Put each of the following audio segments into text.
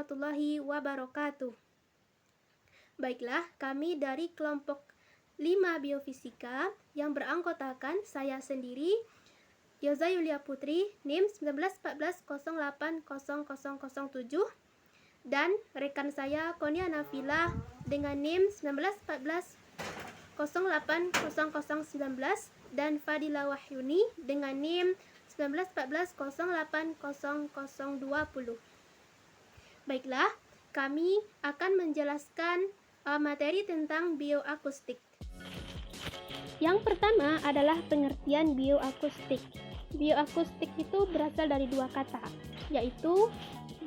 warahmatullahi wabarakatuh. Baiklah, kami dari kelompok 5 Biofisika yang beranggotakan saya sendiri, Yoza Yulia Putri, NIM 1914080007, dan rekan saya Konia Nafila dengan NIM 1914080019, dan Fadila Wahyuni dengan NIM 1914080020. Baiklah, kami akan menjelaskan materi tentang bioakustik. Yang pertama adalah pengertian bioakustik. Bioakustik itu berasal dari dua kata, yaitu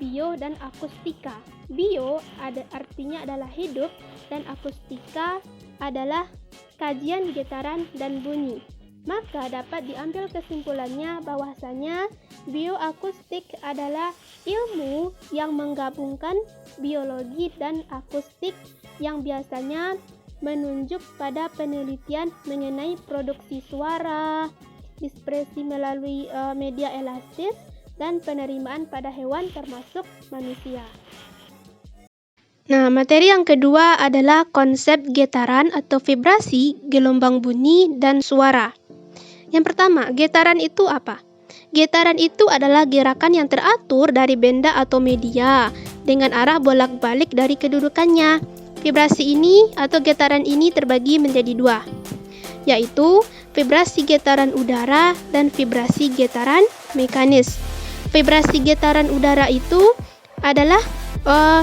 bio dan akustika. Bio artinya adalah hidup, dan akustika adalah kajian getaran dan bunyi. Maka dapat diambil kesimpulannya bahwasanya bioakustik adalah ilmu yang menggabungkan biologi dan akustik yang biasanya menunjuk pada penelitian mengenai produksi suara, dispersi melalui media elastis, dan penerimaan pada hewan termasuk manusia. Nah, materi yang kedua adalah konsep getaran atau vibrasi, gelombang bunyi, dan suara. Yang pertama, getaran itu apa? Getaran itu adalah gerakan yang teratur dari benda atau media dengan arah bolak-balik dari kedudukannya. Vibrasi ini atau getaran ini terbagi menjadi dua, yaitu vibrasi getaran udara dan vibrasi getaran mekanis. Vibrasi getaran udara itu adalah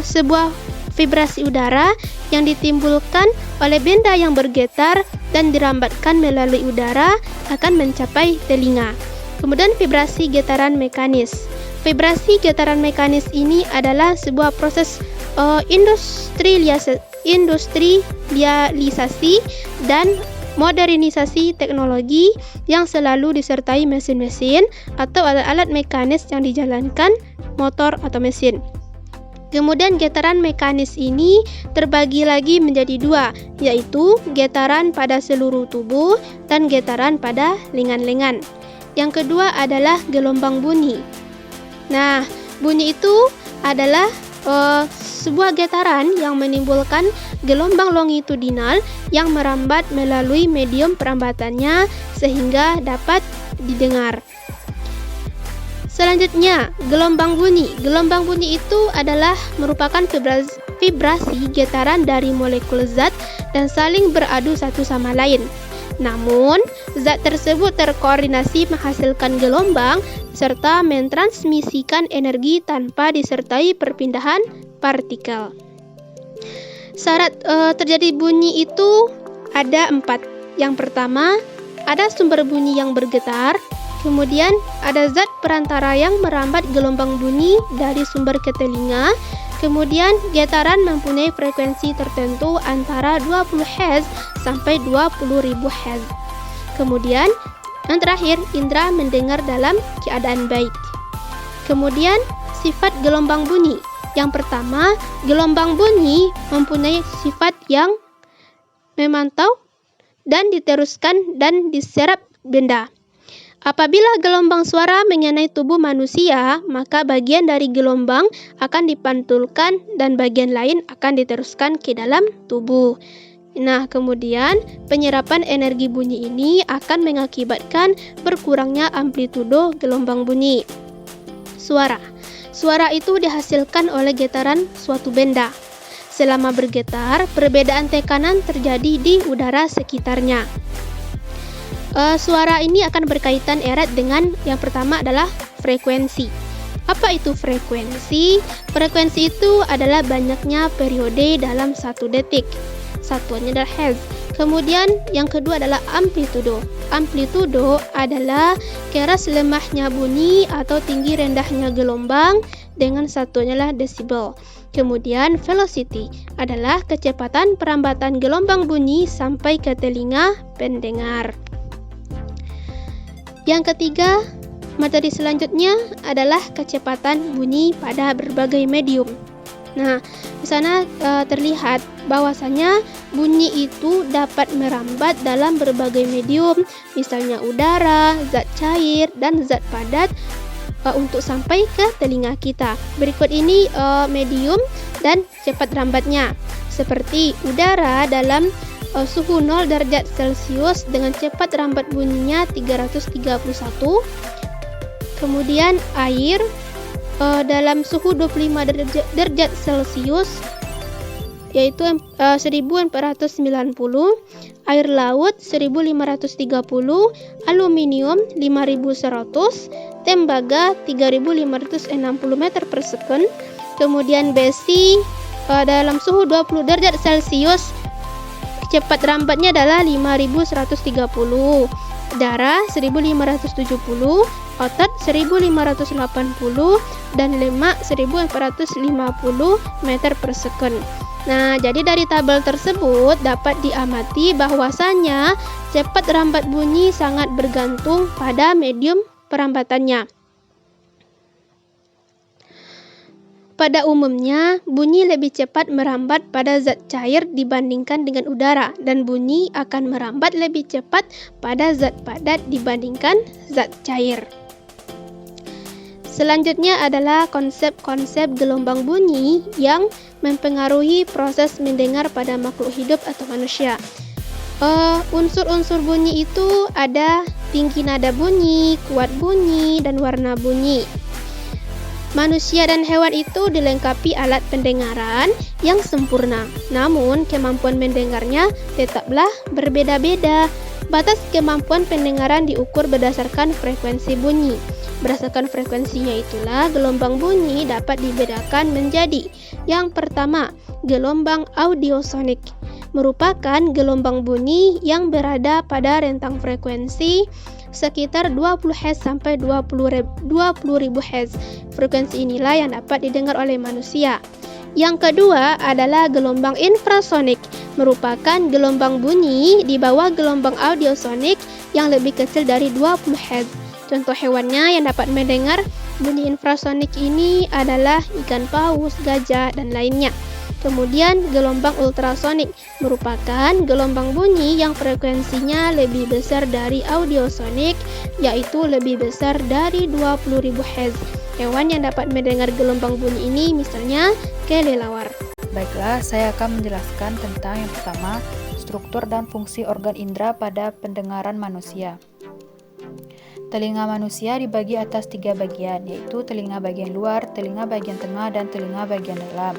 sebuah vibrasi udara yang ditimbulkan oleh benda yang bergetar dan dirambatkan melalui udara akan mencapai telinga. Kemudian vibrasi getaran mekanis. Vibrasi getaran mekanis ini adalah sebuah proses industrialisasi dan modernisasi teknologi yang selalu disertai mesin-mesin atau alat-alat mekanis yang dijalankan motor atau mesin. Kemudian getaran mekanis ini terbagi lagi menjadi dua, yaitu getaran pada seluruh tubuh dan getaran pada lengan-lengan. Yang kedua adalah gelombang bunyi. Nah, bunyi itu adalah sebuah getaran yang menimbulkan gelombang longitudinal yang merambat melalui medium perambatannya sehingga dapat didengar. Selanjutnya, gelombang bunyi. Gelombang bunyi itu adalah merupakan vibrasi getaran dari molekul zat dan saling beradu satu sama lain. Namun, zat tersebut terkoordinasi menghasilkan gelombang serta mentransmisikan energi tanpa disertai perpindahan partikel. Syarat terjadi bunyi itu ada 4. Yang pertama, ada sumber bunyi yang bergetar. Kemudian ada zat perantara yang merambat gelombang bunyi dari sumber ke telinga. Kemudian getaran mempunyai frekuensi tertentu antara 20 Hz sampai 20.000 Hz. Kemudian yang terakhir, indera mendengar dalam keadaan baik. Kemudian sifat gelombang bunyi. Yang pertama, gelombang bunyi mempunyai sifat yang memantau dan diteruskan dan diserap benda. Apabila gelombang suara mengenai tubuh manusia, maka bagian dari gelombang akan dipantulkan dan bagian lain akan diteruskan ke dalam tubuh. Nah, kemudian penyerapan energi bunyi ini akan mengakibatkan berkurangnya amplitudo gelombang bunyi. Suara. Suara itu dihasilkan oleh getaran suatu benda. Selama bergetar, perbedaan tekanan terjadi di udara sekitarnya. Suara ini akan berkaitan erat dengan yang pertama adalah frekuensi. Apa itu frekuensi? Frekuensi itu adalah banyaknya periode dalam satu detik. Satuannya adalah hertz. Kemudian yang kedua adalah amplitudo. Amplitudo adalah keras lemahnya bunyi atau tinggi rendahnya gelombang, dengan satuannya adalah desibel. Kemudian velocity adalah kecepatan perambatan gelombang bunyi sampai ke telinga pendengar. Yang ketiga, materi selanjutnya adalah kecepatan bunyi pada berbagai medium. Nah, di sana terlihat bahwasanya bunyi itu dapat merambat dalam berbagai medium, misalnya udara, zat cair, dan zat padat, untuk sampai ke telinga kita. Berikut ini medium dan cepat rambatnya. Seperti udara dalam suhu 0 derajat Celcius dengan cepat rambat bunyinya 331. Kemudian air dalam suhu 25 derajat Celcius yaitu 1490, air laut 1530, aluminium 5100, tembaga 3560 meter per second. Kemudian besi dalam suhu 20 derajat Celcius cepat rambatnya adalah 5130, darah 1570, otot 1580, dan lemak 1450 meter per second. Nah, jadi dari tabel tersebut dapat diamati bahwasanya cepat rambat bunyi sangat bergantung pada medium perambatannya. Pada umumnya, bunyi lebih cepat merambat pada zat cair dibandingkan dengan udara, dan bunyi akan merambat lebih cepat pada zat padat dibandingkan zat cair. Selanjutnya adalah konsep-konsep gelombang bunyi yang mempengaruhi proses mendengar pada makhluk hidup atau manusia. Unsur-unsur bunyi itu ada tinggi nada bunyi, kuat bunyi, dan warna bunyi. Manusia dan hewan itu dilengkapi alat pendengaran yang sempurna, namun kemampuan mendengarnya tetaplah berbeda-beda. Batas kemampuan pendengaran diukur berdasarkan frekuensi bunyi. Berdasarkan frekuensinya itulah gelombang bunyi dapat dibedakan menjadi: yang pertama, gelombang audiosonik merupakan gelombang bunyi yang berada pada rentang frekuensi sekitar 20 Hz sampai 20.000 Hz. Frekuensi inilah yang dapat didengar oleh manusia. Yang kedua adalah gelombang infrasonik, merupakan gelombang bunyi di bawah gelombang audiosonik yang lebih kecil dari 20 Hz. Contoh hewannya yang dapat mendengar bunyi infrasonik ini adalah ikan paus, gajah, dan lainnya. Kemudian gelombang ultrasonik merupakan gelombang bunyi yang frekuensinya lebih besar dari audiosonik, yaitu lebih besar dari 20.000 Hz. Hewan yang dapat mendengar gelombang bunyi ini misalnya kelelawar. Baiklah, saya akan menjelaskan tentang yang pertama, struktur dan fungsi organ indera pada pendengaran manusia. Telinga manusia dibagi atas 3 bagian, yaitu telinga bagian luar, telinga bagian tengah, dan telinga bagian dalam.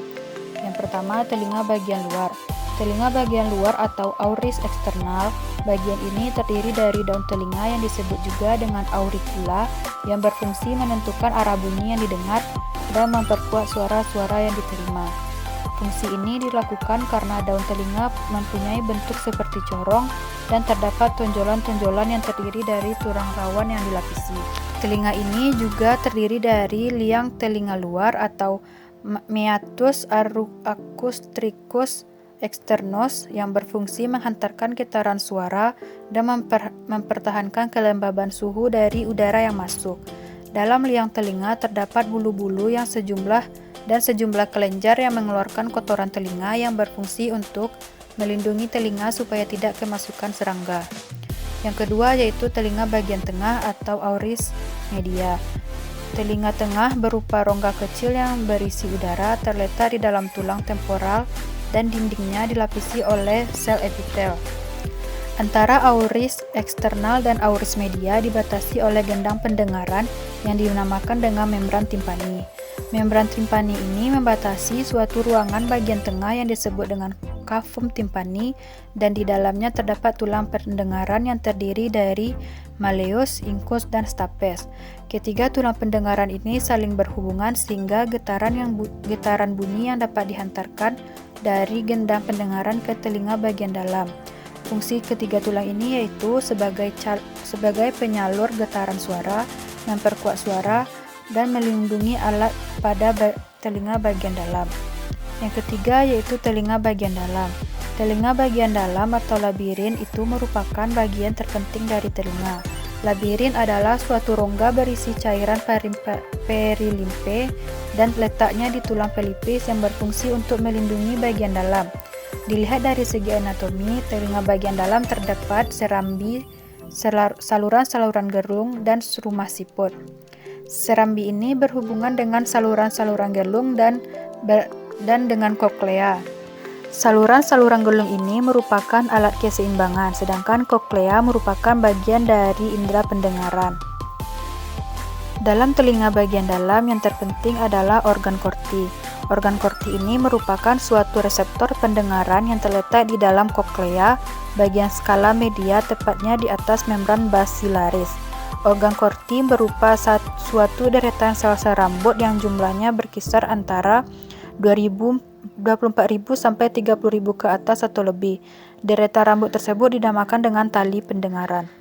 Yang pertama, telinga bagian luar. Telinga bagian luar atau auris eksternal, bagian ini terdiri dari daun telinga yang disebut juga dengan auricula yang berfungsi menentukan arah bunyi yang didengar dan memperkuat suara-suara yang diterima. Fungsi ini dilakukan karena daun telinga mempunyai bentuk seperti corong dan terdapat tonjolan-tonjolan yang terdiri dari tulang rawan yang dilapisi. Telinga ini juga terdiri dari liang telinga luar atau meatus acoustricus externus yang berfungsi menghantarkan getaran suara dan mempertahankan kelembaban suhu dari udara yang masuk. Dalam liang telinga terdapat bulu-bulu yang sejumlah kelenjar yang mengeluarkan kotoran telinga yang berfungsi untuk melindungi telinga supaya tidak kemasukan serangga. Yang kedua yaitu telinga bagian tengah atau auris media. Telinga tengah berupa rongga kecil yang berisi udara terletak di dalam tulang temporal dan dindingnya dilapisi oleh sel epitel. Antara auris eksternal dan auris media dibatasi oleh gendang pendengaran yang dinamakan dengan membran timpani. Membran timpani ini membatasi suatu ruangan bagian tengah yang disebut dengan cavum timpani, dan di dalamnya terdapat tulang pendengaran yang terdiri dari malleus, incus, dan stapes. Ketiga tulang pendengaran ini saling berhubungan sehingga getaran bunyi yang dapat dihantarkan dari gendang pendengaran ke telinga bagian dalam. Fungsi ketiga tulang ini yaitu sebagai penyalur getaran suara, memperkuat suara, dan melindungi alat pada telinga bagian dalam. Yang ketiga yaitu telinga bagian dalam. Telinga bagian dalam atau labirin itu merupakan bagian terpenting dari telinga. Labirin adalah suatu rongga berisi cairan perilimfe dan letaknya di tulang pelipis yang berfungsi untuk melindungi bagian dalam. Dilihat dari segi anatomi, telinga bagian dalam terdapat serambi, saluran-saluran gerung, dan rumah siput. Serambi ini berhubungan dengan saluran-saluran gelung dan dengan koklea. Saluran-saluran gelung ini merupakan alat keseimbangan, sedangkan koklea merupakan bagian dari indera pendengaran. Dalam telinga bagian dalam yang terpenting adalah organ korti. Organ korti ini merupakan suatu reseptor pendengaran yang terletak di dalam koklea, bagian skala media tepatnya di atas membran basilaris. Organ korti berupa suatu deretan sel-sel rambut yang jumlahnya berkisar antara 24.000 sampai 30.000 ke atas atau lebih. Deretan rambut tersebut dinamakan dengan tali pendengaran.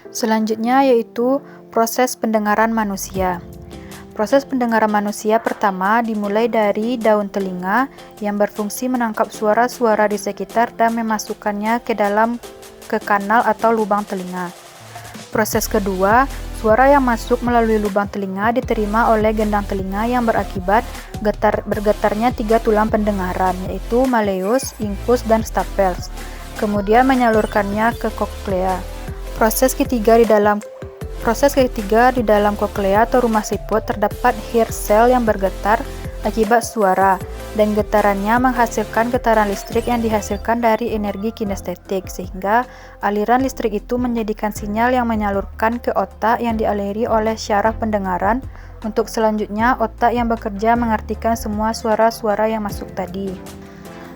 Selanjutnya yaitu proses pendengaran manusia. Proses pendengaran manusia pertama dimulai dari daun telinga yang berfungsi menangkap suara-suara di sekitar dan memasukkannya ke kanal atau lubang telinga. Proses kedua, suara yang masuk melalui lubang telinga diterima oleh gendang telinga yang berakibat bergetarnya 3 tulang pendengaran, yaitu malleus, incus, dan stapes. Kemudian menyalurkannya ke koklea. Proses ketiga di dalam koklea atau rumah siput terdapat hair cell yang bergetar akibat suara, dan getarannya menghasilkan getaran listrik yang dihasilkan dari energi kinestetik, sehingga aliran listrik itu menjadikan sinyal yang menyalurkan ke otak yang dialiri oleh syaraf pendengaran, untuk selanjutnya otak yang bekerja mengartikan semua suara-suara yang masuk tadi.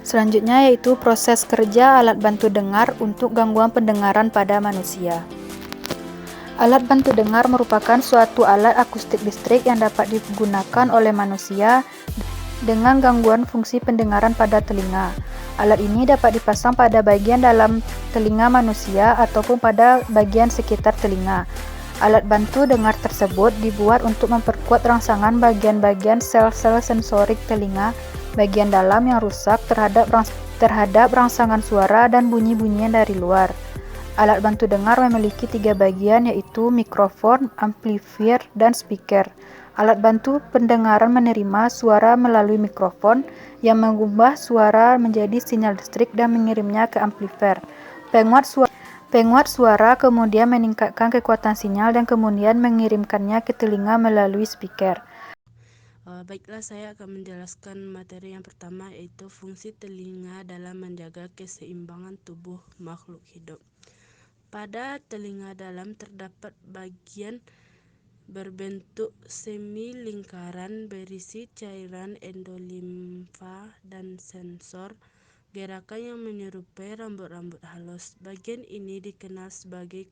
Selanjutnya yaitu proses kerja alat bantu dengar untuk gangguan pendengaran pada manusia. Alat bantu dengar merupakan suatu alat akustik listrik yang dapat digunakan oleh manusia dengan gangguan fungsi pendengaran pada telinga. Alat ini dapat dipasang pada bagian dalam telinga manusia ataupun pada bagian sekitar telinga. Alat bantu dengar tersebut dibuat untuk memperkuat rangsangan bagian-bagian sel-sel sensorik telinga bagian dalam yang rusak terhadap rangsangan suara dan bunyi-bunyian dari luar. Alat bantu dengar memiliki 3 bagian, yaitu mikrofon, amplifier, dan speaker. Alat bantu pendengaran menerima suara melalui mikrofon yang mengubah suara menjadi sinyal listrik dan mengirimnya ke amplifier. Penguat suara kemudian meningkatkan kekuatan sinyal dan kemudian mengirimkannya ke telinga melalui speaker. Baiklah, saya akan menjelaskan materi yang pertama, yaitu fungsi telinga dalam menjaga keseimbangan tubuh makhluk hidup. Pada telinga dalam terdapat bagian berbentuk semi lingkaran berisi cairan endolimfa dan sensor gerakan yang menyerupai rambut-rambut halus. Bagian ini dikenal sebagai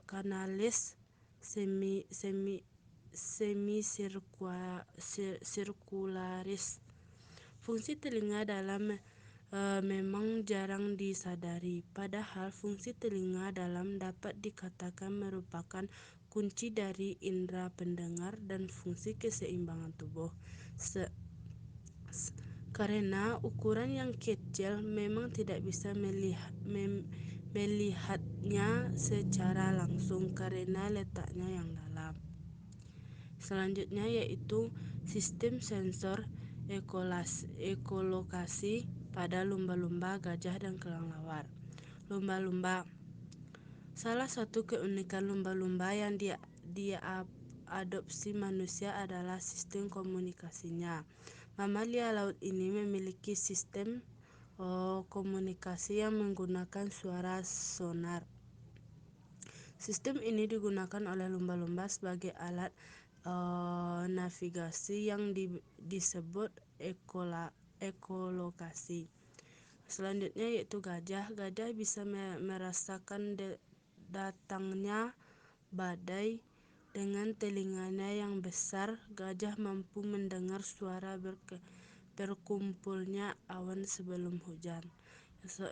kanalis semisirkularis. Fungsi telinga dalam memang jarang disadari, padahal fungsi telinga dalam dapat dikatakan merupakan kunci dari indera pendengar dan fungsi keseimbangan tubuh. Karena ukuran yang kecil memang tidak bisa melihatnya secara langsung karena letaknya yang dalam. Selanjutnya yaitu sistem sensor ekolokasi pada lumba-lumba, gajah, dan kelelawar. Lumba-lumba. Salah satu keunikan lumba-lumba yang diadopsi manusia adalah sistem komunikasinya. Mamalia laut ini memiliki sistem komunikasi yang menggunakan suara sonar. Sistem ini digunakan oleh lumba-lumba sebagai alat navigasi yang disebut ekolokasi. Selanjutnya yaitu gajah. Gajah bisa merasakan datangnya badai dengan telinganya yang besar. Gajah mampu mendengar suara berkumpulnya awan sebelum hujan.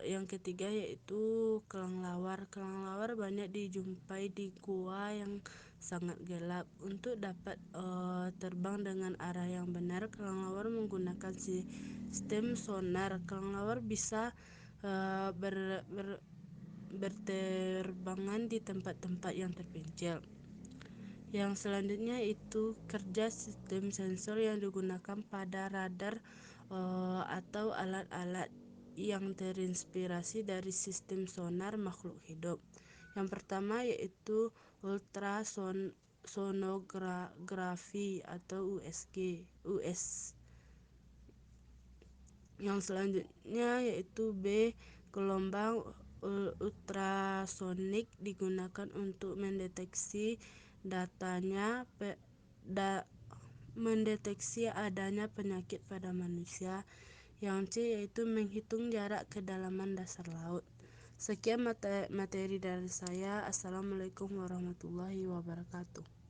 Yang ketiga yaitu kelelawar. Kelelawar banyak dijumpai di gua yang sangat gelap. Untuk dapat terbang dengan arah yang benar, kelelawar menggunakan sistem sonar. Kelelawar bisa berterbangan di tempat-tempat yang terpencil. Yang selanjutnya itu kerja sistem sensor yang digunakan pada radar atau alat-alat yang terinspirasi dari sistem sonar makhluk hidup. Yang pertama yaitu sonografi atau US. Yang selanjutnya yaitu B. Gelombang ultrasonik digunakan untuk mendeteksi mendeteksi adanya penyakit pada manusia. Yang C yaitu menghitung jarak kedalaman dasar laut. Sekian materi dari saya. Assalamualaikum warahmatullahi wabarakatuh.